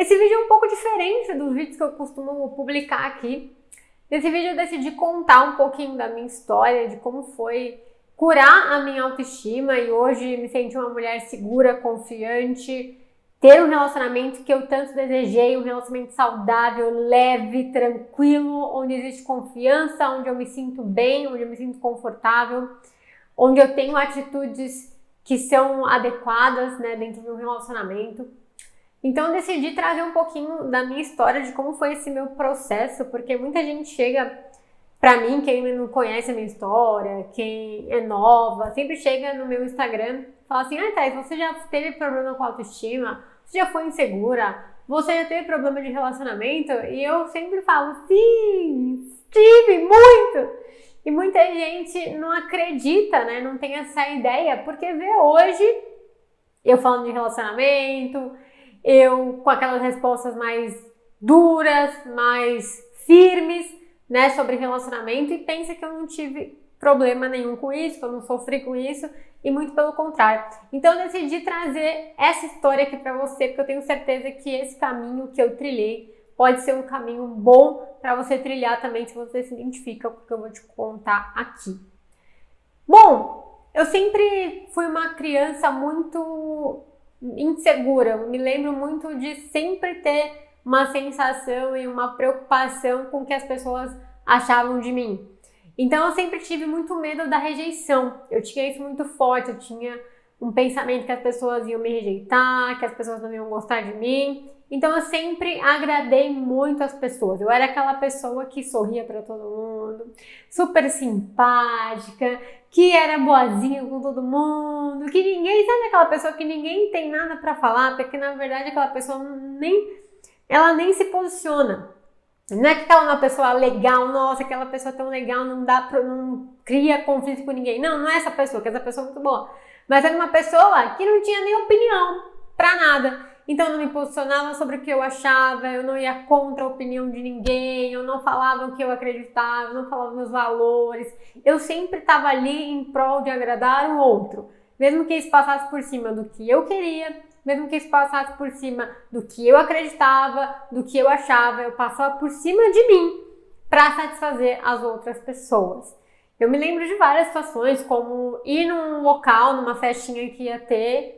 Esse vídeo é um pouco diferente dos vídeos que eu costumo publicar aqui. Nesse vídeo eu decidi contar um pouquinho da minha história, de como foi curar a minha autoestima e hoje me sentir uma mulher segura, confiante, ter um relacionamento que eu tanto desejei, um relacionamento saudável, leve, tranquilo, onde existe confiança, onde eu me sinto bem, onde eu me sinto confortável, onde eu tenho atitudes que são adequadas, né, dentro de um relacionamento. Então eu decidi trazer um pouquinho da minha história, de como foi esse meu processo, porque muita gente chega pra mim, quem não conhece a minha história, quem é nova, sempre chega no meu Instagram e fala assim: Thaís, você já teve problema com autoestima? Você já foi insegura? Você já teve problema de relacionamento? E eu sempre falo: sim, tive muito! E muita gente não acredita, né? Não tem essa ideia, porque vê hoje eu falando de relacionamento, eu com aquelas respostas mais duras, mais firmes, né, sobre relacionamento, e pensa que eu não tive problema nenhum com isso, que eu não sofri com isso, e muito pelo contrário. Então eu decidi trazer essa história aqui pra você, porque eu tenho certeza que esse caminho que eu trilhei pode ser um caminho bom para você trilhar também, se você se identifica com o que eu vou te contar aqui. Bom, eu sempre fui uma criança muito insegura, eu me lembro muito de sempre ter uma sensação e uma preocupação com o que as pessoas achavam de mim. Então eu sempre tive muito medo da rejeição, eu tinha isso muito forte, eu tinha um pensamento que as pessoas iam me rejeitar, que as pessoas não iam gostar de mim. Então eu sempre agradei muito as pessoas, eu era aquela pessoa que sorria para todo mundo, super simpática, que era boazinha com todo mundo, que ninguém, sabe aquela pessoa que ninguém tem nada para falar, porque na verdade aquela pessoa ela nem se posiciona. Não é que ela é uma pessoa legal, nossa, aquela pessoa tão legal, não cria conflito com ninguém. Não é essa pessoa, que essa pessoa é muito boa. Mas era uma pessoa que não tinha nem opinião pra nada. Então eu não me posicionava sobre o que eu achava, eu não ia contra a opinião de ninguém, eu não falava o que eu acreditava, eu não falava meus valores. Eu sempre estava ali em prol de agradar o outro. Mesmo que isso passasse por cima do que eu queria, mesmo que isso passasse por cima do que eu acreditava, do que eu achava, eu passava por cima de mim para satisfazer as outras pessoas. Eu me lembro de várias situações, como ir num local, numa festinha que ia ter,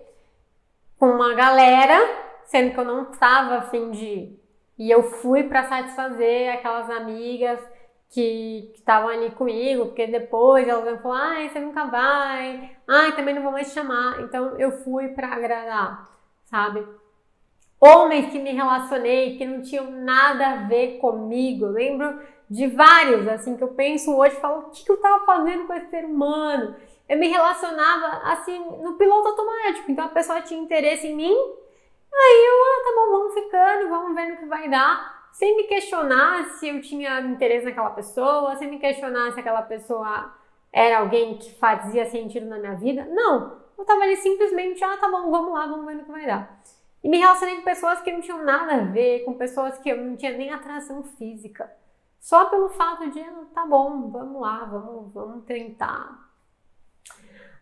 com uma galera, sendo que eu não estava a fim de ir. E eu fui para satisfazer aquelas amigas que estavam ali comigo, porque depois elas vão falar: você nunca vai, também não vou mais te chamar. Então eu fui para agradar, sabe? Homens que me relacionei, que não tinham nada a ver comigo. Eu lembro de vários, assim, que eu penso hoje e falo: o que eu tava fazendo com esse ser humano? Eu me relacionava, assim, no piloto automático. Então a pessoa tinha interesse em mim, aí eu, tá bom, vamos ficando, vamos ver no que vai dar. Sem me questionar se eu tinha interesse naquela pessoa, sem me questionar se aquela pessoa era alguém que fazia sentido na minha vida. Não, eu tava ali simplesmente: tá bom, vamos lá, vamos ver no que vai dar. E me relacionei com pessoas que não tinham nada a ver, com pessoas que eu não tinha nem atração física. Só pelo fato de: tá bom, vamos lá, vamos tentar.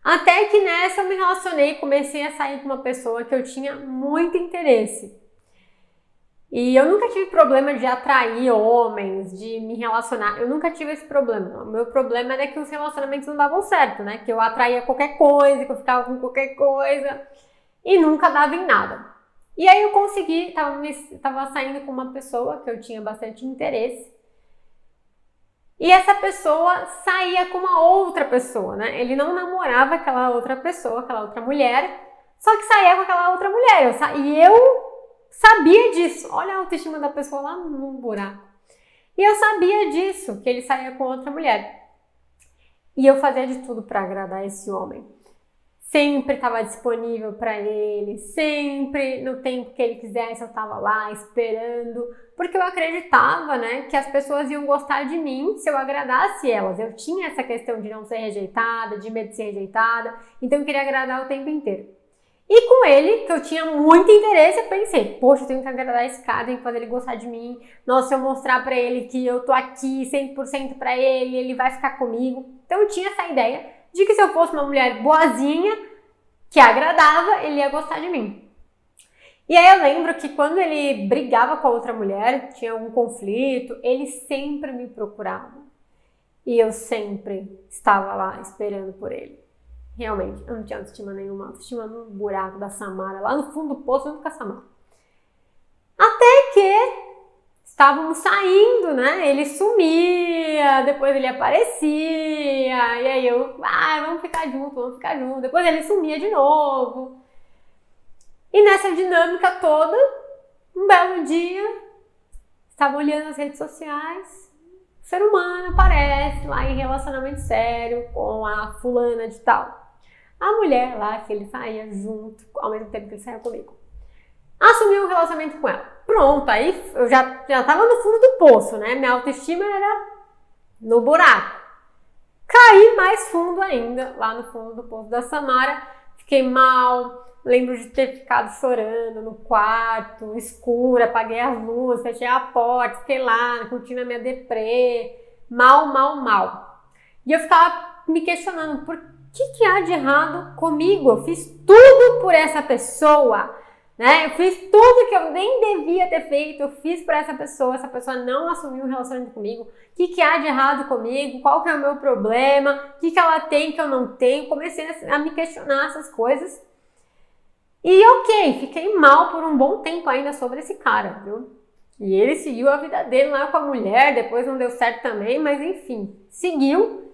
Até que nessa eu me relacionei, comecei a sair com uma pessoa que eu tinha muito interesse. E eu nunca tive problema de atrair homens, de me relacionar. Eu nunca tive esse problema. O meu problema era que os relacionamentos não davam certo, né? Que eu atraía qualquer coisa, que eu ficava com qualquer coisa e nunca dava em nada. E aí eu consegui, tava saindo com uma pessoa que eu tinha bastante interesse. E essa pessoa saía com uma outra pessoa, né? Ele não namorava aquela outra pessoa, aquela outra mulher, só que saía com aquela outra mulher. E eu sabia disso. Olha a autoestima da pessoa lá no buraco. E eu sabia disso, que ele saía com outra mulher. E eu fazia de tudo para agradar esse homem. Sempre estava disponível para ele, sempre no tempo que ele quisesse eu estava lá esperando, porque eu acreditava, né, que as pessoas iam gostar de mim se eu agradasse elas. Eu tinha essa questão de não ser rejeitada, de medo de ser rejeitada, então eu queria agradar o tempo inteiro. E com ele, que eu tinha muito interesse, eu pensei: poxa, eu tenho que agradar esse cara, tenho que fazer ele gostar de mim. Nossa, se eu mostrar pra ele que eu tô aqui 100% pra ele, ele vai ficar comigo. Então eu tinha essa ideia de que se eu fosse uma mulher boazinha, que agradava, ele ia gostar de mim. E aí eu lembro que quando ele brigava com a outra mulher, tinha algum conflito, ele sempre me procurava. E eu sempre estava lá esperando por ele. Realmente, eu não tinha autoestima nenhuma, autoestima no buraco da Samara, lá no fundo do poço, junto com a Samara. Até que estávamos saindo, né? Ele sumia, depois ele aparecia, e aí vamos ficar junto. Depois ele sumia de novo. E nessa dinâmica toda, um belo dia, estava olhando as redes sociais, o ser humano aparece lá em relacionamento sério com a fulana de tal. A mulher lá que ele saía junto, ao mesmo tempo que ele saía comigo. Assumiu um relacionamento com ela. Pronto, aí eu já tava no fundo do poço, né? Minha autoestima era no buraco. Caí mais fundo ainda, lá no fundo do poço da Samara. Fiquei mal, lembro de ter ficado chorando no quarto, escuro, apaguei as luzes, fechei a porta, fiquei lá, curtindo a minha deprê. Mal. E eu ficava me questionando, por que há de errado comigo? Eu fiz tudo por essa pessoa. Né? Eu fiz tudo que eu nem devia ter feito, eu fiz para essa pessoa não assumiu um relacionamento comigo. O que há de errado comigo? Qual que é o meu problema? O que ela tem que eu não tenho? Comecei a me questionar essas coisas. E ok, fiquei mal por um bom tempo ainda sobre esse cara, viu? E ele seguiu a vida dele lá com a mulher, depois não deu certo também, mas enfim, seguiu.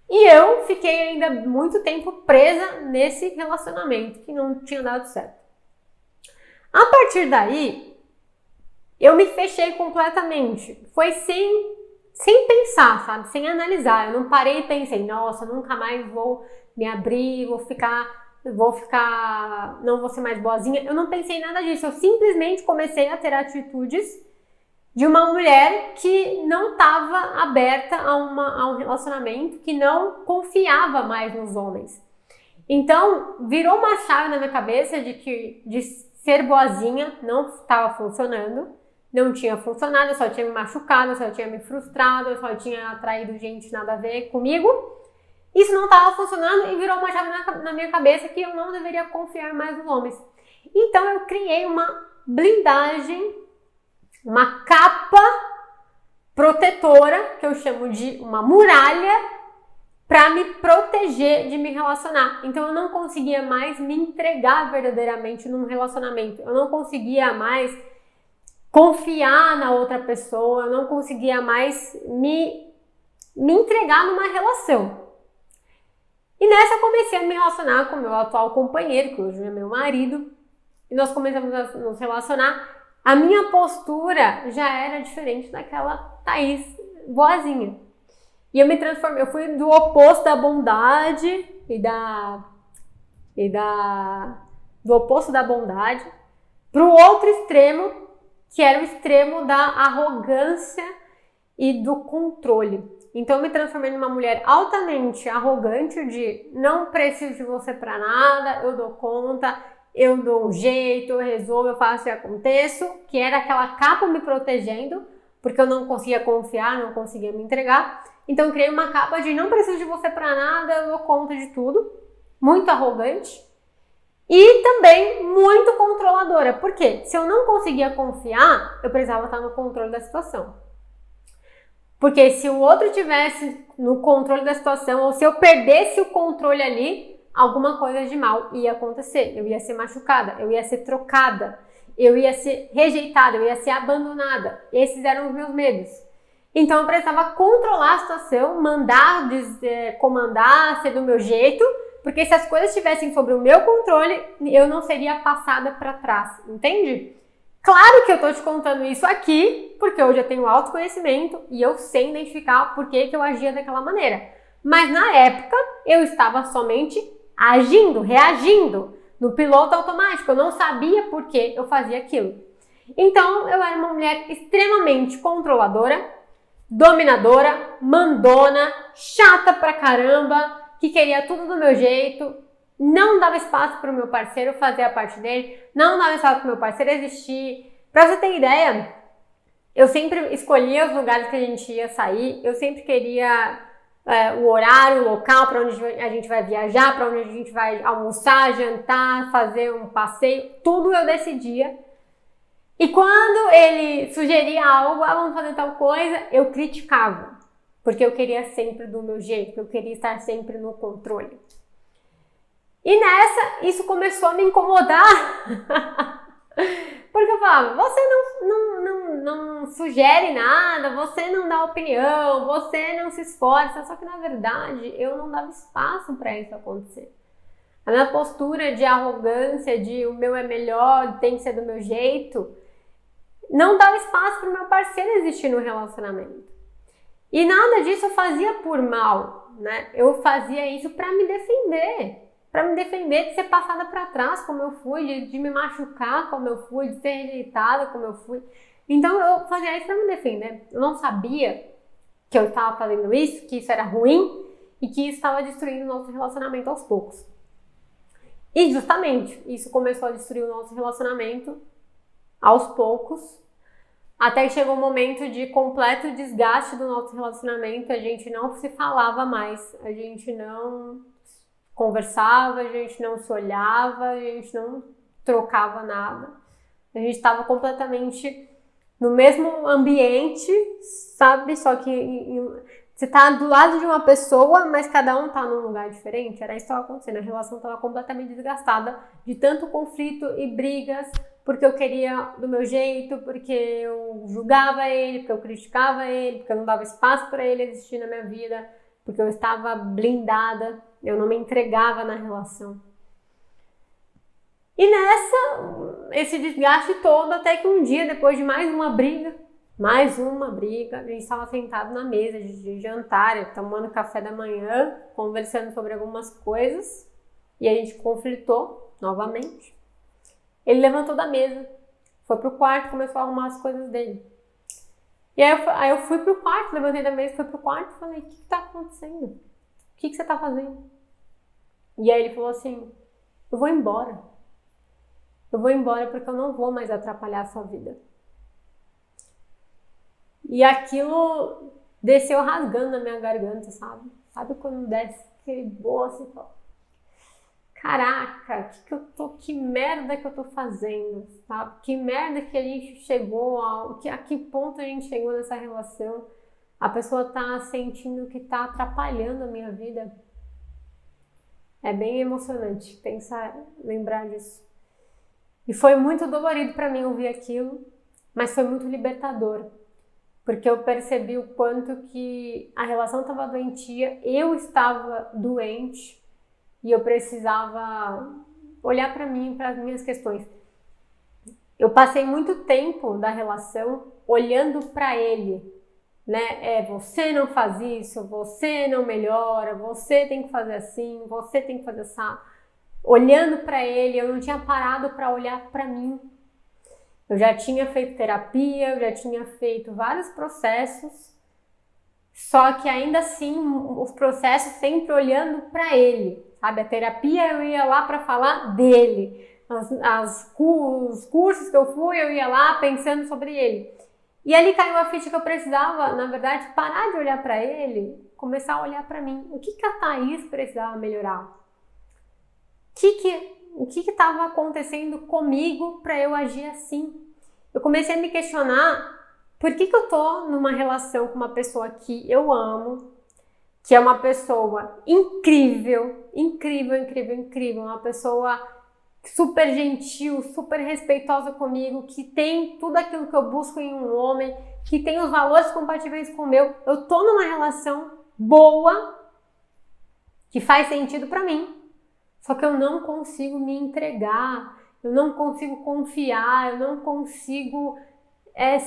E eu fiquei ainda muito tempo presa nesse relacionamento que não tinha dado certo. A partir daí, eu me fechei completamente. Foi sem pensar, sabe? Sem analisar. Eu não parei e pensei, nossa, nunca mais vou me abrir, não vou ser mais boazinha. Eu não pensei nada disso. Eu simplesmente comecei a ter atitudes de uma mulher que não estava aberta a um relacionamento, que não confiava mais nos homens. Então, virou uma chave na minha cabeça de ser boazinha não estava funcionando, não tinha funcionado, eu só tinha me machucado, eu só tinha me frustrado, eu só tinha atraído gente nada a ver comigo. Isso não estava funcionando e virou uma chave na minha cabeça que eu não deveria confiar mais nos homens. Então eu criei uma blindagem, uma capa protetora, que eu chamo de uma muralha, para me proteger de me relacionar. Então eu não conseguia mais me entregar verdadeiramente num relacionamento. Eu não conseguia mais confiar na outra pessoa, eu não conseguia mais me entregar numa relação. E nessa eu comecei a me relacionar com o meu atual companheiro, que hoje é meu marido, e nós começamos a nos relacionar. A minha postura já era diferente daquela Thaís boazinha. E eu me transformei, eu fui do oposto da bondade do oposto da bondade para o outro extremo, que era o extremo da arrogância e do controle. Então eu me transformei numa mulher altamente arrogante de não preciso de você para nada, eu dou conta, eu dou um jeito, eu resolvo, eu faço e aconteço, que era aquela capa me protegendo, porque eu não conseguia confiar, não conseguia me entregar. Então eu criei uma capa de não preciso de você para nada, eu dou conta de tudo, muito arrogante e também muito controladora. Por quê? Se eu não conseguia confiar, eu precisava estar no controle da situação. Porque se o outro tivesse no controle da situação, ou se eu perdesse o controle ali, alguma coisa de mal ia acontecer. Eu ia ser machucada, eu ia ser trocada, eu ia ser rejeitada, eu ia ser abandonada. Esses eram os meus medos. Então eu precisava controlar a situação, mandar, comandar, ser do meu jeito, porque se as coisas estivessem sob o meu controle, eu não seria passada para trás, entende? Claro que eu tô te contando isso aqui, porque hoje eu tenho autoconhecimento e eu sei identificar por que eu agia daquela maneira. Mas na época, eu estava somente agindo, reagindo, no piloto automático. Eu não sabia por que eu fazia aquilo. Então, eu era uma mulher extremamente controladora, dominadora, mandona, chata pra caramba, que queria tudo do meu jeito, não dava espaço para o meu parceiro fazer a parte dele, não dava espaço para o meu parceiro existir. Pra você ter ideia, eu sempre escolhia os lugares que a gente ia sair, eu sempre queria o horário, o local para onde a gente vai viajar, para onde a gente vai almoçar, jantar, fazer um passeio, tudo eu decidia E quando ele sugeria algo, vamos fazer tal coisa, eu criticava. Porque eu queria sempre do meu jeito, eu queria estar sempre no controle. E nessa, isso começou a me incomodar. Porque eu falava, você não sugere nada, você não dá opinião, você não se esforça. Só que na verdade, eu não dava espaço para isso acontecer. A minha postura de arrogância, de o meu é melhor, tem que ser do meu jeito, não dava espaço para o meu parceiro existir no relacionamento. E nada disso eu fazia por mal, né? Eu fazia isso para me defender. Para me defender de ser passada para trás como eu fui, de me machucar como eu fui, de ser rejeitada como eu fui. Então eu fazia isso para me defender. Eu não sabia que eu estava fazendo isso, que isso era ruim e que isso estava destruindo o nosso relacionamento aos poucos. E justamente isso começou a destruir o nosso relacionamento aos poucos, até que chegou um momento de completo desgaste do nosso relacionamento. A gente não se falava mais, a gente não conversava, a gente não se olhava, a gente não trocava nada. A gente estava completamente no mesmo ambiente, sabe? Só que você tá do lado de uma pessoa, mas cada um tá num lugar diferente. Era isso que estava acontecendo. A relação estava completamente desgastada de tanto conflito e brigas, porque eu queria do meu jeito, porque eu julgava ele, porque eu criticava ele, porque eu não dava espaço para ele existir na minha vida, porque eu estava blindada, eu não me entregava na relação. E esse desgaste todo, até que um dia, depois de mais uma briga, a gente estava sentado na mesa de jantar, tomando café da manhã, conversando sobre algumas coisas, e a gente conflitou novamente. Ele levantou da mesa, foi pro quarto, começou a arrumar as coisas dele. E aí eu fui pro quarto, levantei da mesa, fui pro quarto e falei, o que tá acontecendo? O que você tá fazendo? E aí ele falou assim, eu vou embora. Eu vou embora porque eu não vou mais atrapalhar a sua vida. E aquilo desceu rasgando na minha garganta, sabe? Sabe quando desce aquele bolso e fala, caraca, que merda que eu tô fazendo, sabe? Que merda que a gente chegou, a que ponto a gente chegou nessa relação? A pessoa tá sentindo que tá atrapalhando a minha vida. É bem emocionante lembrar disso. E foi muito dolorido para mim ouvir aquilo, mas foi muito libertador. Porque eu percebi o quanto que a relação estava doentia, eu estava doente e eu precisava olhar para mim, para as minhas questões. Eu passei muito tempo da relação olhando para ele, né? Você não faz isso, você não melhora, você tem que fazer assim, você tem que fazer assim. Olhando para ele, eu não tinha parado para olhar para mim. Eu já tinha feito terapia, eu já tinha feito vários processos, só que ainda assim, os processos sempre olhando para ele, sabe? A terapia eu ia lá para falar dele, os cursos que eu fui, eu ia lá pensando sobre ele. E ali caiu a ficha que eu precisava, na verdade, parar de olhar para ele, começar a olhar para mim. O que a Thaís precisava melhorar? O que estava acontecendo comigo para eu agir assim? Eu comecei a me questionar por que eu tô numa relação com uma pessoa que eu amo, que é uma pessoa incrível, uma pessoa super gentil, super respeitosa comigo, que tem tudo aquilo que eu busco em um homem, que tem os valores compatíveis com o meu. Eu tô numa relação boa, que faz sentido para mim. Só que eu não consigo me entregar, eu não consigo confiar, eu não consigo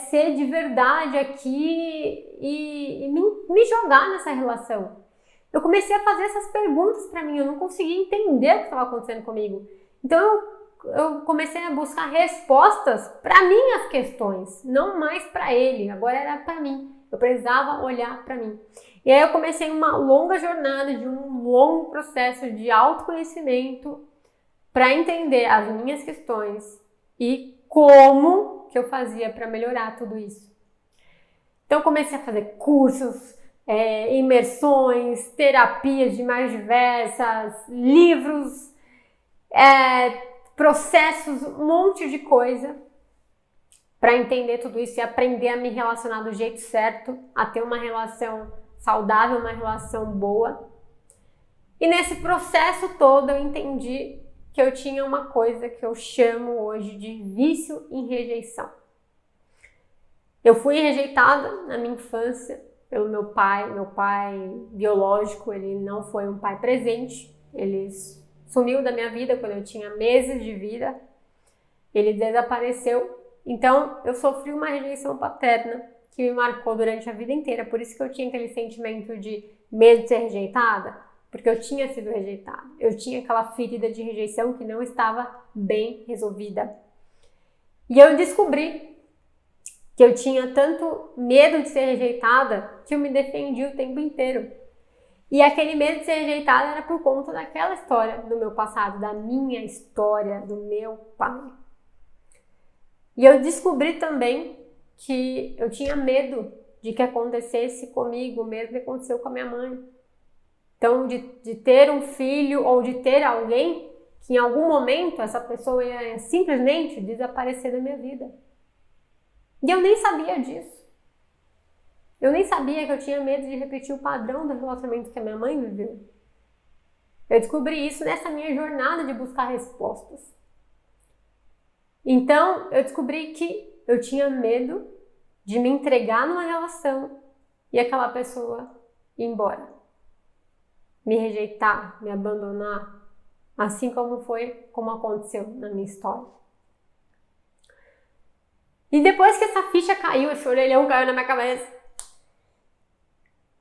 ser de verdade aqui e me jogar nessa relação. Eu comecei a fazer essas perguntas para mim, eu não conseguia entender o que estava acontecendo comigo. Então eu comecei a buscar respostas para minhas questões, não mais para ele, agora era para mim. Eu precisava olhar para mim. E aí eu comecei uma longa jornada, de um longo processo de autoconhecimento para entender as minhas questões e como que eu fazia para melhorar tudo isso. Então eu comecei a fazer cursos, imersões, terapias de mais diversas, livros, processos, um monte de coisa. para entender tudo isso e aprender a me relacionar do jeito certo, a ter uma relação saudável, uma relação boa. E nesse processo todo eu entendi que eu tinha uma coisa que eu chamo hoje de vício em rejeição. Eu fui rejeitada na minha infância pelo meu pai biológico, ele não foi um pai presente, ele sumiu da minha vida quando eu tinha meses de vida, ele desapareceu. Então, eu sofri uma rejeição paterna que me marcou durante a vida inteira. Por isso que eu tinha aquele sentimento de medo de ser rejeitada, porque eu tinha sido rejeitada. Eu tinha aquela ferida de rejeição que não estava bem resolvida. E eu descobri que eu tinha tanto medo de ser rejeitada que eu me defendi o tempo inteiro. E aquele medo de ser rejeitada era por conta daquela história do meu passado, da minha história, do meu pai. E eu descobri também que eu tinha medo de que acontecesse comigo o mesmo que aconteceu com a minha mãe. Então, de ter um filho ou de ter alguém que em algum momento essa pessoa ia simplesmente desaparecer da minha vida. E eu nem sabia disso. Eu nem sabia que eu tinha medo de repetir o padrão do relacionamento que a minha mãe viveu. Eu descobri isso nessa minha jornada de buscar respostas. Então, eu descobri que eu tinha medo de me entregar numa relação e aquela pessoa ir embora. Me rejeitar, me abandonar, assim como aconteceu na minha história. E depois que essa ficha caiu, esse orelhão caiu na minha cabeça,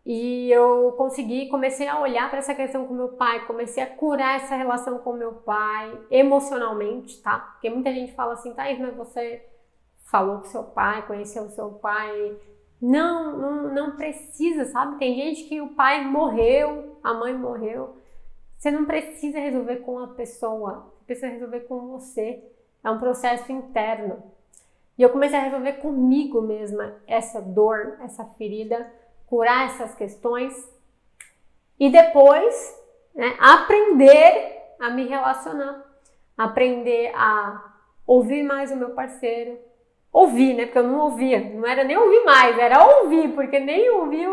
e eu comecei a olhar para essa questão com meu pai, comecei a curar essa relação com meu pai, emocionalmente, tá? Porque muita gente fala assim, tá, mas você falou com seu pai, conheceu o seu pai. Não precisa, sabe? Tem gente que o pai morreu, a mãe morreu. Você não precisa resolver com a pessoa, você precisa resolver com você. É um processo interno. E eu comecei a resolver comigo mesma essa dor, essa ferida, curar essas questões e depois, né, aprender a me relacionar, aprender a ouvir mais o meu parceiro. Ouvir, né? Porque eu não ouvia, não era nem ouvir mais, era ouvir, porque nem ouvir.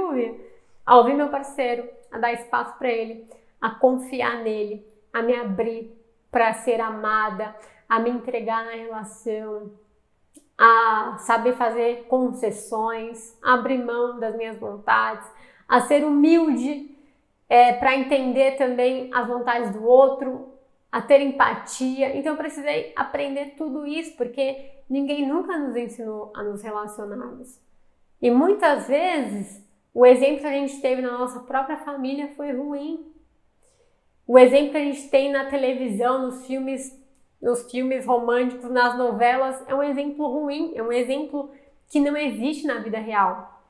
A ouvir meu parceiro, a dar espaço para ele, a confiar nele, a me abrir para ser amada, a me entregar na relação, a saber fazer concessões, a abrir mão das minhas vontades, a ser humilde para entender também as vontades do outro, a ter empatia. Então eu precisei aprender tudo isso, porque ninguém nunca nos ensinou a nos relacionarmos. E muitas vezes o exemplo que a gente teve na nossa própria família foi ruim. O exemplo que a gente tem na televisão, nos filmes românticos, nas novelas, é um exemplo ruim, é um exemplo que não existe na vida real.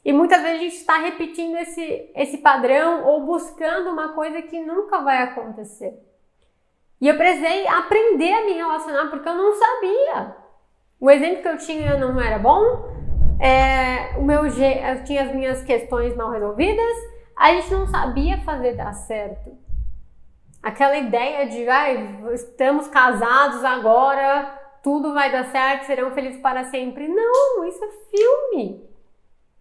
E muitas vezes a gente está repetindo esse padrão ou buscando uma coisa que nunca vai acontecer. E eu precisei aprender a me relacionar porque eu não sabia. O exemplo que eu tinha não era bom, eu tinha as minhas questões mal resolvidas, a gente não sabia fazer dar certo. Aquela ideia de, estamos casados agora, tudo vai dar certo, serão felizes para sempre. Não, isso é filme,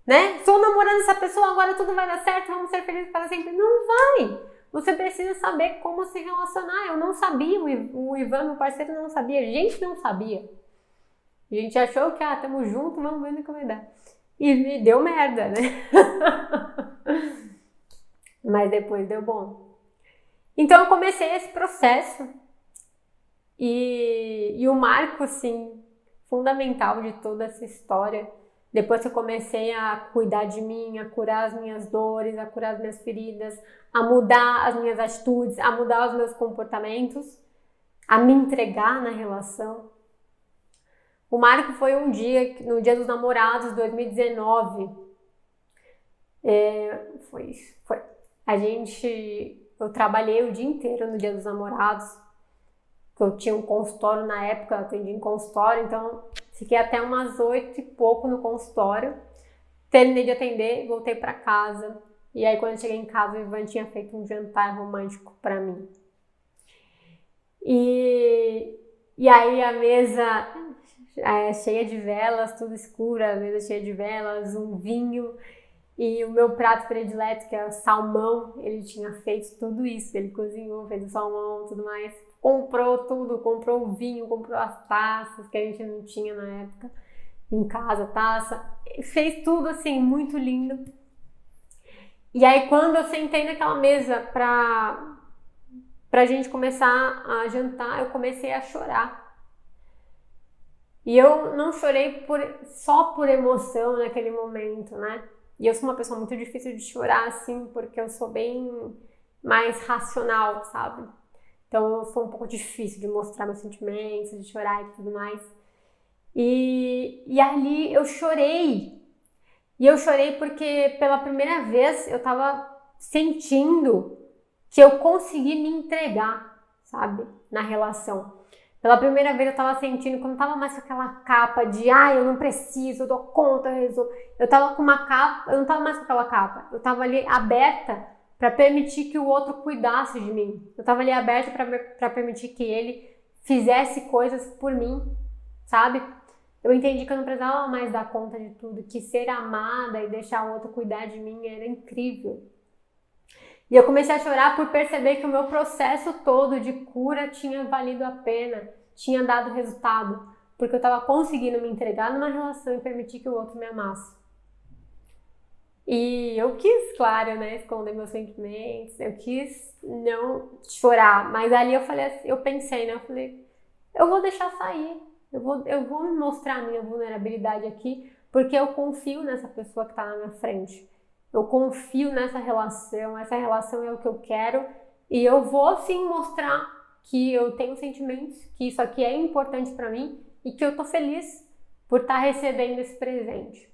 né? Estou namorando essa pessoa, agora tudo vai dar certo, vamos ser felizes para sempre. Não vai! Você precisa saber como se relacionar. Eu não sabia, o Ivan, meu parceiro, não sabia, a gente não sabia. A gente achou que, estamos juntos, vamos ver no que vai dar. E me deu merda, né? Mas depois deu bom. Então eu comecei esse processo e o marco, assim, fundamental de toda essa história, depois que eu comecei a cuidar de mim, a curar as minhas dores, a curar as minhas feridas, a mudar as minhas atitudes, a mudar os meus comportamentos, a me entregar na relação. O marco foi um dia, no Dia dos Namorados, 2019. Eu trabalhei o dia inteiro no Dia dos Namorados. Eu tinha um consultório na época, eu atendi em consultório, então fiquei até umas 8 e pouco no consultório. Terminei de atender, voltei para casa. E aí quando eu cheguei em casa, o Ivan tinha feito um jantar romântico para mim. E aí a mesa cheia de velas, tudo escuro, a mesa cheia de velas, um vinho. E o meu prato predileto, que é o salmão, ele tinha feito tudo isso. Ele cozinhou, fez o salmão e tudo mais. Comprou tudo, comprou o vinho, comprou as taças, que a gente não tinha na época em casa, taça. Fez tudo assim, muito lindo. E aí quando eu sentei naquela mesa pra gente começar a jantar, eu comecei a chorar. E eu não chorei só por emoção naquele momento, né? E eu sou uma pessoa muito difícil de chorar, assim, porque eu sou bem mais racional, sabe? Então eu sou um pouco difícil de mostrar meus sentimentos, de chorar e tudo mais. E ali eu chorei. E eu chorei porque pela primeira vez eu tava sentindo que eu consegui me entregar, sabe? Na relação. Pela primeira vez eu tava sentindo que eu não tava mais com aquela capa de eu não preciso, eu dou conta, eu resolvo. Eu tava com uma capa, eu não tava mais com aquela capa. Eu tava ali aberta para permitir que o outro cuidasse de mim. Eu tava ali aberta para permitir que ele fizesse coisas por mim, sabe? Eu entendi que eu não precisava mais dar conta de tudo, que ser amada e deixar o outro cuidar de mim era incrível. E eu comecei a chorar por perceber que o meu processo todo de cura tinha valido a pena, tinha dado resultado, porque eu estava conseguindo me entregar numa relação e permitir que o outro me amasse. E eu quis, claro, né, esconder meus sentimentos, eu quis não chorar, mas ali eu pensei, né, eu falei, eu vou deixar sair, eu vou me mostrar a minha vulnerabilidade aqui, porque eu confio nessa pessoa que está na minha frente. Eu confio nessa relação, essa relação é o que eu quero e eu vou sim mostrar que eu tenho sentimentos, que isso aqui é importante para mim e que eu tô feliz por estar recebendo esse presente.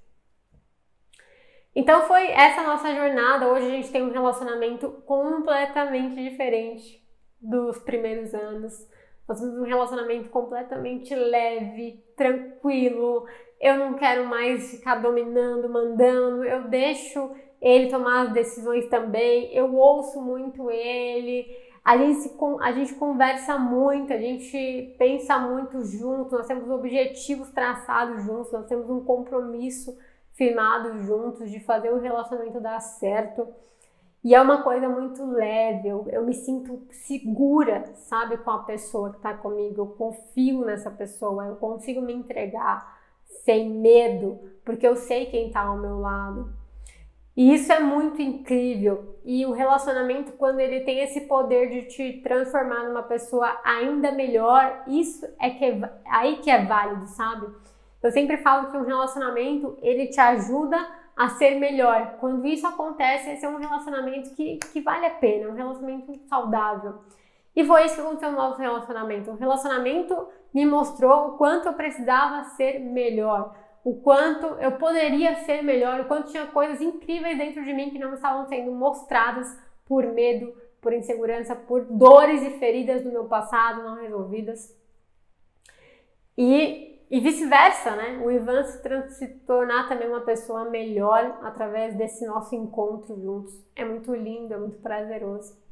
Então foi essa nossa jornada. Hoje a gente tem um relacionamento completamente diferente dos primeiros anos. Nós temos um relacionamento completamente leve, tranquilo. Eu não quero mais ficar dominando, mandando. Eu deixo ele tomar as decisões também, eu ouço muito ele, a gente conversa muito, a gente pensa muito junto, nós temos objetivos traçados juntos, nós temos um compromisso firmado juntos de fazer o relacionamento dar certo. E é uma coisa muito leve, eu me sinto segura, sabe, com a pessoa que tá comigo, eu confio nessa pessoa, eu consigo me entregar sem medo, porque eu sei quem tá ao meu lado. E isso é muito incrível. E o relacionamento, quando ele tem esse poder de te transformar numa pessoa ainda melhor, isso aí que é válido, sabe? Eu sempre falo que um relacionamento, ele te ajuda a ser melhor. Quando isso acontece, esse é um relacionamento que vale a pena, um relacionamento saudável. E foi isso que aconteceu no nosso relacionamento. O relacionamento me mostrou o quanto eu precisava ser melhor, o quanto eu poderia ser melhor, o quanto tinha coisas incríveis dentro de mim que não estavam sendo mostradas por medo, por insegurança, por dores e feridas do meu passado não resolvidas. E vice-versa, né? O Ivan se tornar também uma pessoa melhor através desse nosso encontro juntos. É muito lindo, é muito prazeroso.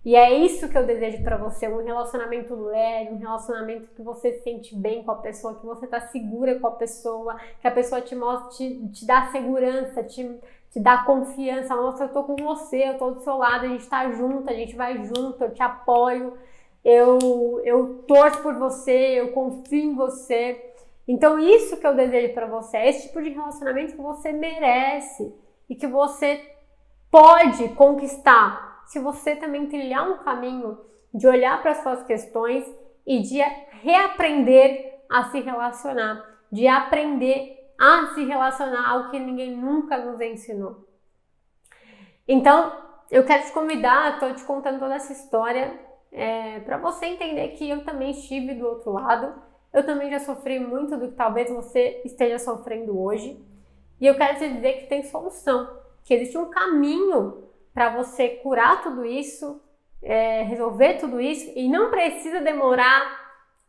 E é isso que eu desejo pra você, um relacionamento leve, um relacionamento que você se sente bem com a pessoa, que você tá segura com a pessoa, que a pessoa te mostra, te dá segurança, te dá confiança, mostra, eu tô com você, eu tô do seu lado, a gente tá junto, a gente vai junto, eu te apoio, eu torço por você, eu confio em você. Então isso que eu desejo pra você, é esse tipo de relacionamento que você merece e que você pode conquistar. Se você também trilhar um caminho de olhar para as suas questões e de reaprender a se relacionar, de aprender a se relacionar, algo que ninguém nunca nos ensinou. Então, eu quero te convidar, estou te contando toda essa história para você entender que eu também estive do outro lado, eu também já sofri muito do que talvez você esteja sofrendo hoje, e eu quero te dizer que tem solução, que existe um caminho para você curar tudo isso, resolver tudo isso, e não precisa demorar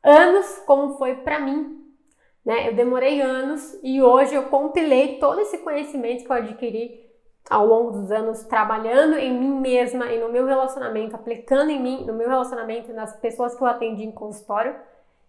anos como foi para mim, né? Eu demorei anos e hoje eu compilei todo esse conhecimento que eu adquiri ao longo dos anos, trabalhando em mim mesma e no meu relacionamento, aplicando em mim, no meu relacionamento e nas pessoas que eu atendi em consultório.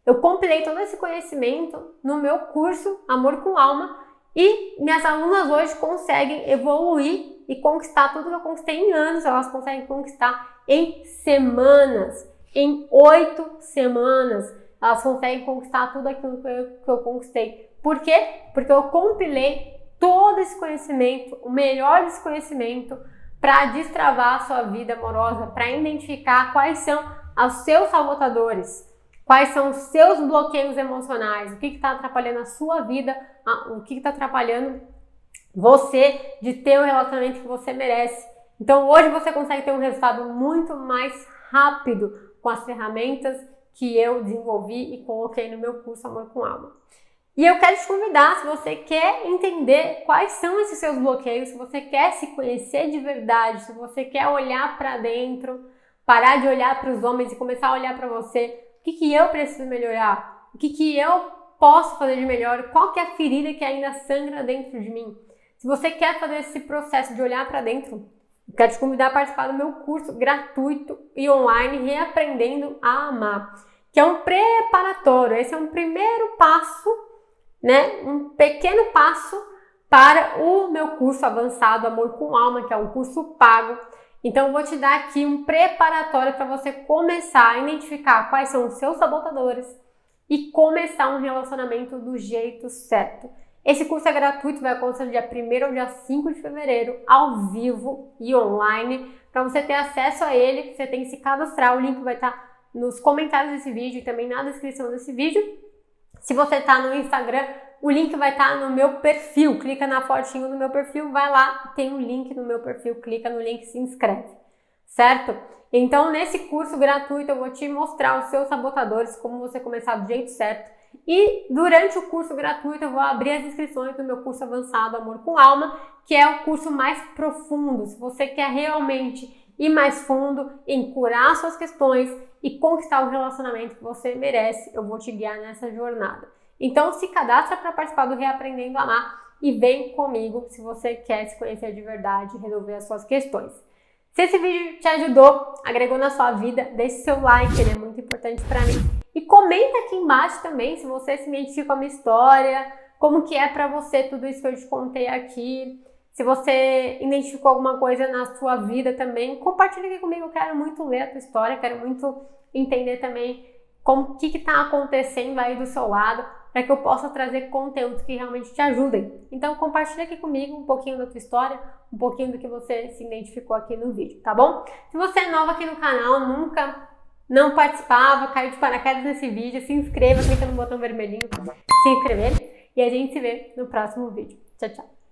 Eu compilei todo esse conhecimento no meu curso Amor com Alma e minhas alunas hoje conseguem evoluir e conquistar tudo que eu conquistei em anos, elas conseguem conquistar em semanas, em 8 semanas, elas conseguem conquistar tudo aquilo que eu conquistei. Por quê? Porque eu compilei todo esse conhecimento, o melhor desse conhecimento, para destravar a sua vida amorosa, para identificar quais são os seus sabotadores, quais são os seus bloqueios emocionais, o que está atrapalhando a sua vida, o que está atrapalhando você de ter o relacionamento que você merece. Então hoje você consegue ter um resultado muito mais rápido com as ferramentas que eu desenvolvi e coloquei no meu curso Amor com Alma. E eu quero te convidar, se você quer entender quais são esses seus bloqueios, se você quer se conhecer de verdade, se você quer olhar para dentro, parar de olhar para os homens e começar a olhar para você, o que eu preciso melhorar? O que eu posso fazer de melhor? Qual que é a ferida que ainda sangra dentro de mim? Se você quer fazer esse processo de olhar para dentro, eu quero te convidar a participar do meu curso gratuito e online Reaprendendo a Amar, que é um preparatório. Esse é um primeiro passo, né? Um pequeno passo para o meu curso avançado Amor com Alma, que é um curso pago. Então eu vou te dar aqui um preparatório para você começar a identificar quais são os seus sabotadores e começar um relacionamento do jeito certo. Esse curso é gratuito, vai acontecer do dia 1º ao dia 5 de fevereiro, ao vivo e online. Para você ter acesso a ele, você tem que se cadastrar. O link vai estar nos comentários desse vídeo e também na descrição desse vídeo. Se você está no Instagram, o link vai estar no meu perfil. Clica na fotinho do meu perfil, vai lá, tem um link no meu perfil, clica no link e se inscreve, certo? Então, nesse curso gratuito, eu vou te mostrar os seus sabotadores, como você começar do jeito certo. E durante o curso gratuito, eu vou abrir as inscrições do meu curso avançado Amor com Alma, que é o curso mais profundo. Se você quer realmente ir mais fundo em curar suas questões e conquistar o relacionamento que você merece, eu vou te guiar nessa jornada. Então se cadastra para participar do Reaprendendo a Amar e vem comigo se você quer se conhecer de verdade e resolver as suas questões. Se esse vídeo te ajudou, agregou na sua vida, deixe seu like, ele é muito importante para mim. E comenta aqui embaixo também se você se identifica com a minha história, como que é para você tudo isso que eu te contei aqui. Se você identificou alguma coisa na sua vida também, compartilha aqui comigo, eu quero muito ler a tua história, quero muito entender também o que está acontecendo aí do seu lado, para que eu possa trazer conteúdos que realmente te ajudem. Então compartilha aqui comigo um pouquinho da tua história, um pouquinho do que você se identificou aqui no vídeo, tá bom? Se você é nova aqui no canal, não participava, caiu de paraquedas nesse vídeo, se inscreva, clica no botão vermelhinho para se inscrever e a gente se vê no próximo vídeo. Tchau, tchau!